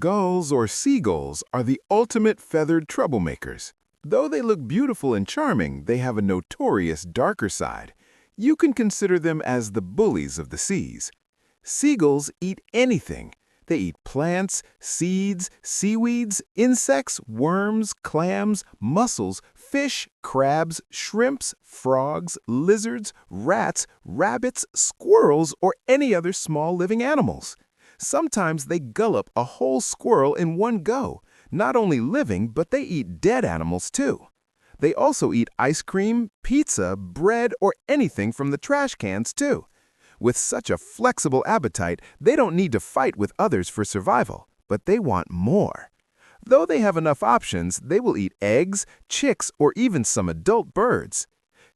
Gulls or seagulls are the ultimate feathered troublemakers. Though they look beautiful and charming, they have a notorious darker side. You can consider them as the bullies of the seas. Seagulls eat anything. They eat plants, seeds, seaweeds, insects, worms, clams, mussels, fish, crabs, shrimps, frogs, lizards, rats, rabbits, squirrels, or any other small living animals. Sometimes they gulp a whole squirrel in one go. Not only living, but they eat dead animals too. They also eat ice cream, pizza, bread, or anything from the trash cans too. With such a flexible appetite, they don't need to fight with others for survival, but they want more. Though they have enough options, they will eat eggs, chicks, or even some adult birds.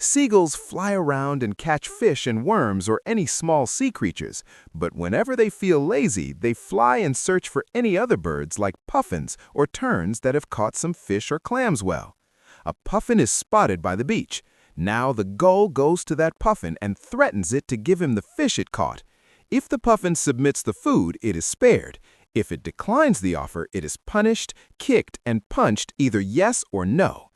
Seagulls fly around and catch fish and worms or any small sea creatures, but whenever they feel lazy, they fly and search for any other birds like puffins or terns that have caught some fish or clams well. A puffin is spotted by the beach. Now the gull goes to that puffin and threatens it to give him the fish it caught. If the puffin submits the food, it is spared. If it declines the offer, it is punished, kicked, and punched either yes or no.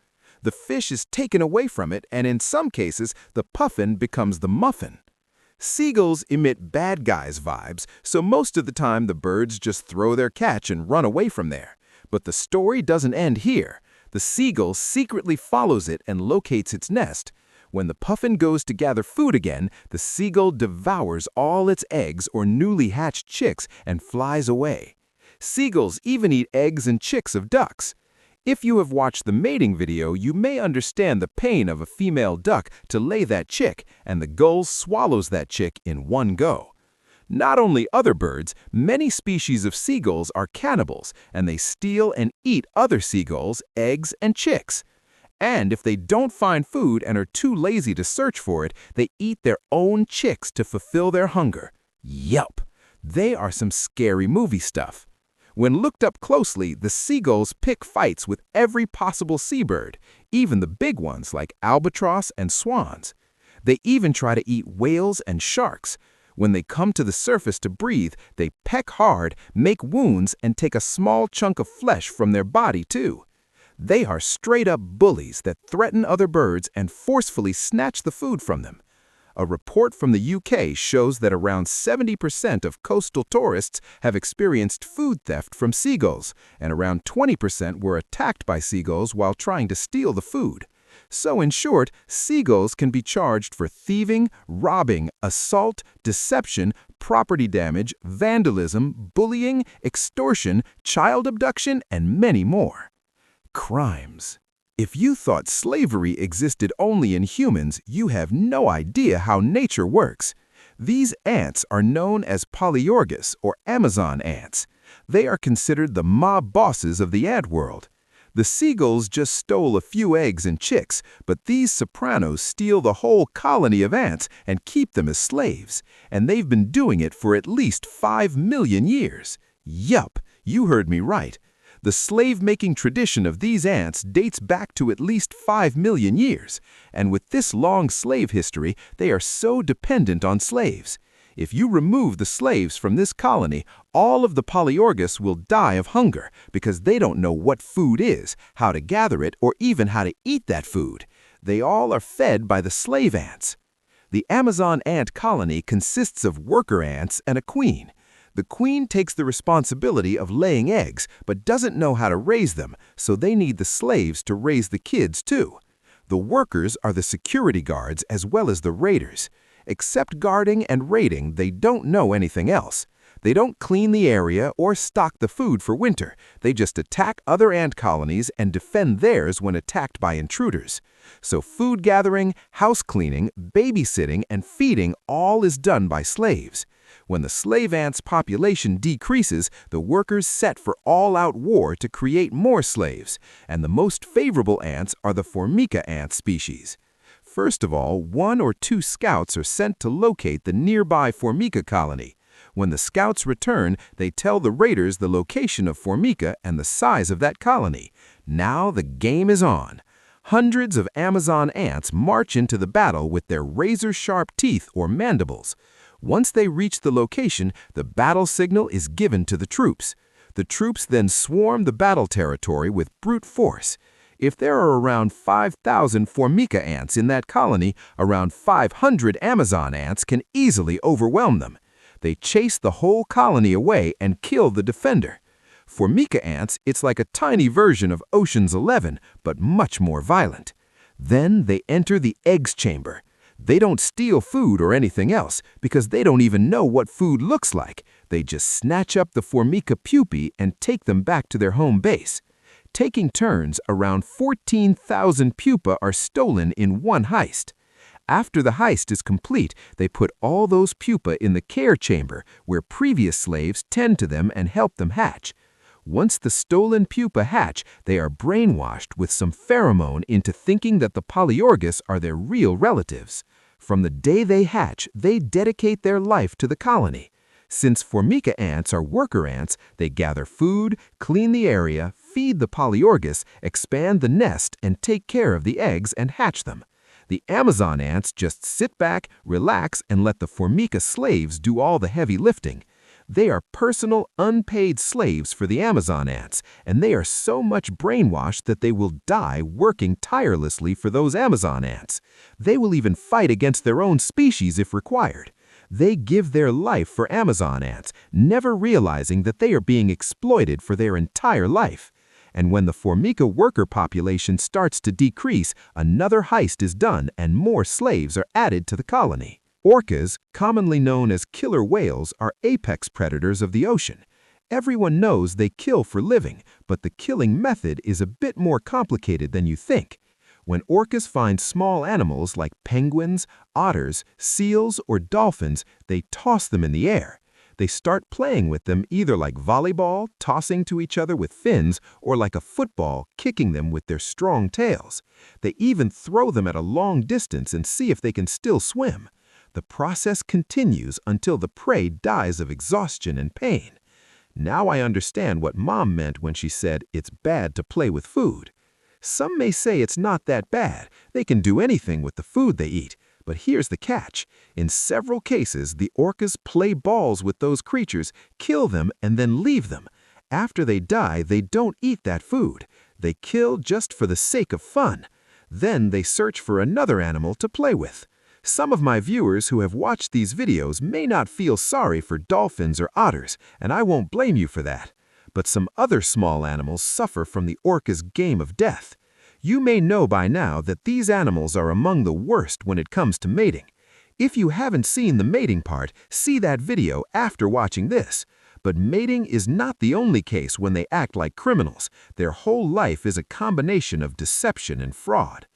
The fish is taken away from it, and in some cases, the puffin becomes the muffin. Seagulls emit bad guys vibes, so most of the time the birds just throw their catch and run away from there. But the story doesn't end here. The seagull secretly follows it and locates its nest. When the puffin goes to gather food again, the seagull devours all its eggs or newly hatched chicks and flies away. Seagulls even eat eggs and chicks of ducks. If you have watched the mating video, you may understand the pain of a female duck to lay that chick, and the gull swallows that chick in one go. Not only other birds, many species of seagulls are cannibals, and they steal and eat other seagulls' eggs and chicks. And if they don't find food and are too lazy to search for it, they eat their own chicks to fulfill their hunger. Yup! They are some scary movie stuff. When looked up closely, the seagulls pick fights with every possible seabird, even the big ones like albatross and swans. They even try to eat whales and sharks. When they come to the surface to breathe, they peck hard, make wounds, and take a small chunk of flesh from their body too. They are straight-up bullies that threaten other birds and forcefully snatch the food from them. A report from the UK shows that around 70% of coastal tourists have experienced food theft from seagulls, and around 20% were attacked by seagulls while trying to steal the food. So in short, seagulls can be charged for thieving, robbing, assault, deception, property damage, vandalism, bullying, extortion, child abduction, and many more. Crimes. If you thought slavery existed only in humans, you have no idea how nature works. These ants are known as Polyorgus or Amazon ants. They are considered the mob bosses of the ant world. The seagulls just stole a few eggs and chicks, but these sopranos steal the whole colony of ants and keep them as slaves. And they've been doing it for at least 5 million years. Yup, you heard me right. The slave-making tradition of these ants dates back to at least 5 million years, and with this long slave history, they are so dependent on slaves. If you remove the slaves from this colony, all of the Polyorgus will die of hunger because they don't know what food is, how to gather it, or even how to eat that food. They all are fed by the slave ants. The Amazon ant colony consists of worker ants and a queen. The queen takes the responsibility of laying eggs, but doesn't know how to raise them, so they need the slaves to raise the kids too. The workers are the security guards as well as the raiders. Except guarding and raiding, they don't know anything else. They don't clean the area or stock the food for winter. They just attack other ant colonies and defend theirs when attacked by intruders. So food gathering, house cleaning, babysitting, and feeding all is done by slaves. When the slave ants' population decreases, the workers set for all-out war to create more slaves, and the most favorable ants are the Formica ant species. First of all, 1 or 2 scouts are sent to locate the nearby Formica colony. When the scouts return, they tell the raiders the location of Formica and the size of that colony. Now the game is on. Hundreds of Amazon ants march into the battle with their razor-sharp teeth or mandibles. Once they reach the location, the battle signal is given to the troops. The troops then swarm the battle territory with brute force. If there are around 5,000 Formica ants in that colony, around 500 Amazon ants can easily overwhelm them. They chase the whole colony away and kill the defender. Formica ants, it's like a tiny version of Ocean's 11, but much more violent. Then they enter the eggs chamber. They don't steal food or anything else because they don't even know what food looks like. They just snatch up the Formica pupae and take them back to their home base. Taking turns, around 14,000 pupa are stolen in one heist. After the heist is complete, they put all those pupa in the care chamber where previous slaves tend to them and help them hatch. Once the stolen pupa hatch, they are brainwashed with some pheromone into thinking that the Polyorgus are their real relatives. From the day they hatch, they dedicate their life to the colony. Since Formica ants are worker ants, they gather food, clean the area, feed the Polyorgus, expand the nest, and take care of the eggs and hatch them. The Amazon ants just sit back, relax, and let the Formica slaves do all the heavy lifting. They are personal, unpaid slaves for the Amazon ants, and they are so much brainwashed that they will die working tirelessly for those Amazon ants. They will even fight against their own species if required. They give their life for Amazon ants, never realizing that they are being exploited for their entire life. And when the Formica worker population starts to decrease, another heist is done and more slaves are added to the colony. Orcas, commonly known as killer whales, are apex predators of the ocean. Everyone knows they kill for living, but the killing method is a bit more complicated than you think. When orcas find small animals like penguins, otters, seals, or dolphins, they toss them in the air. They start playing with them either like volleyball, tossing to each other with fins, or like a football, kicking them with their strong tails. They even throw them at a long distance and see if they can still swim. The process continues until the prey dies of exhaustion and pain. Now I understand what Mom meant when she said it's bad to play with food. Some may say it's not that bad. They can do anything with the food they eat. But here's the catch. In several cases, the orcas play balls with those creatures, kill them, and then leave them. After they die, they don't eat that food. They kill just for the sake of fun. Then they search for another animal to play with. Some of my viewers who have watched these videos may not feel sorry for dolphins or otters, and I won't blame you for that. But some other small animals suffer from the orca's game of death. You may know by now that these animals are among the worst when it comes to mating. If you haven't seen the mating part, see that video after watching this. But mating is not the only case when they act like criminals. Their whole life is a combination of deception and fraud.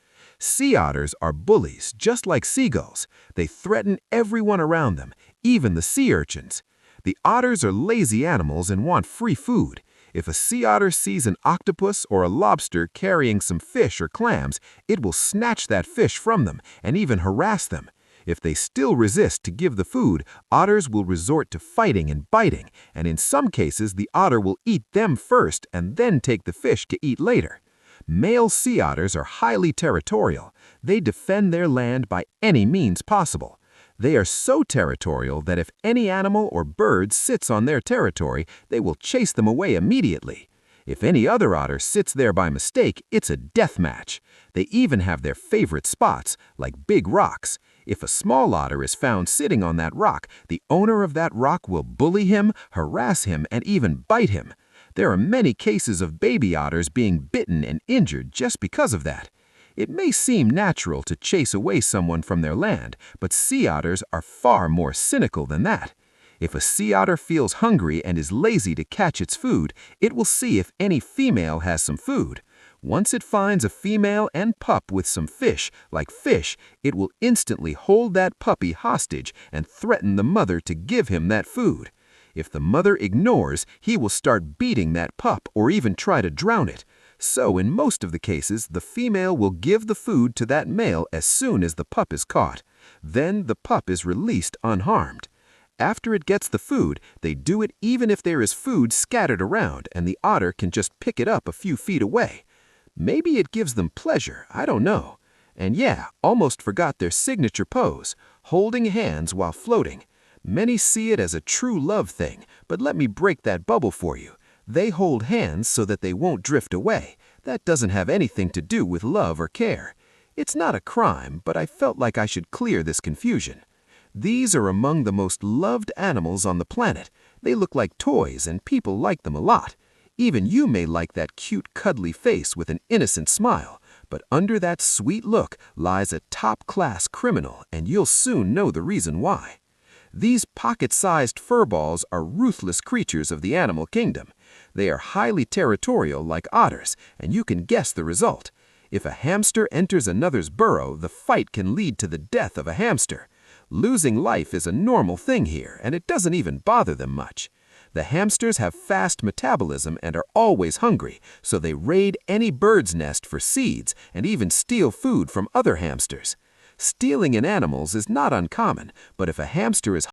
Sea otters are bullies, just like seagulls. They threaten everyone around them, even the sea urchins. The otters are lazy animals and want free food. If a sea otter sees an octopus or a lobster carrying some fish or clams, it will snatch that fish from them and even harass them. If they still resist to give the food, otters will resort to fighting and biting, and in some cases the otter will eat them first and then take the fish to eat later. Male sea otters are highly territorial. They defend their land by any means possible. They are so territorial that if any animal or bird sits on their territory, they will chase them away immediately. If any other otter sits there by mistake, it's a death match. They even have their favorite spots, like big rocks. If a small otter is found sitting on that rock, the owner of that rock will bully him, harass him, and even bite him. There are many cases of baby otters being bitten and injured just because of that. It may seem natural to chase away someone from their land, but sea otters are far more cynical than that. If a sea otter feels hungry and is lazy to catch its food, it will see if any female has some food. Once it finds a female and pup with some fish, it will instantly hold that puppy hostage and threaten the mother to give him that food. If the mother ignores, he will start beating that pup or even try to drown it. So in most of the cases, the female will give the food to that male as soon as the pup is caught. Then the pup is released unharmed. After it gets the food, they do it even if there is food scattered around and the otter can just pick it up a few feet away. Maybe it gives them pleasure, I don't know. And yeah, almost forgot their signature pose, holding hands while floating. Many see it as a true love thing, but let me break that bubble for you. They hold hands so that they won't drift away. That doesn't have anything to do with love or care. It's not a crime, but I felt like I should clear this confusion. These are among the most loved animals on the planet. They look like toys and people like them a lot. Even you may like that cute, cuddly face with an innocent smile, but under that sweet look lies a top-class criminal, and you'll soon know the reason why. These pocket-sized furballs are ruthless creatures of the animal kingdom. They are highly territorial like otters, and you can guess the result. If a hamster enters another's burrow, the fight can lead to the death of a hamster. Losing life is a normal thing here, and it doesn't even bother them much. The hamsters have fast metabolism and are always hungry, so they raid any bird's nest for seeds and even steal food from other hamsters. Stealing in animals is not uncommon, but if a hamster is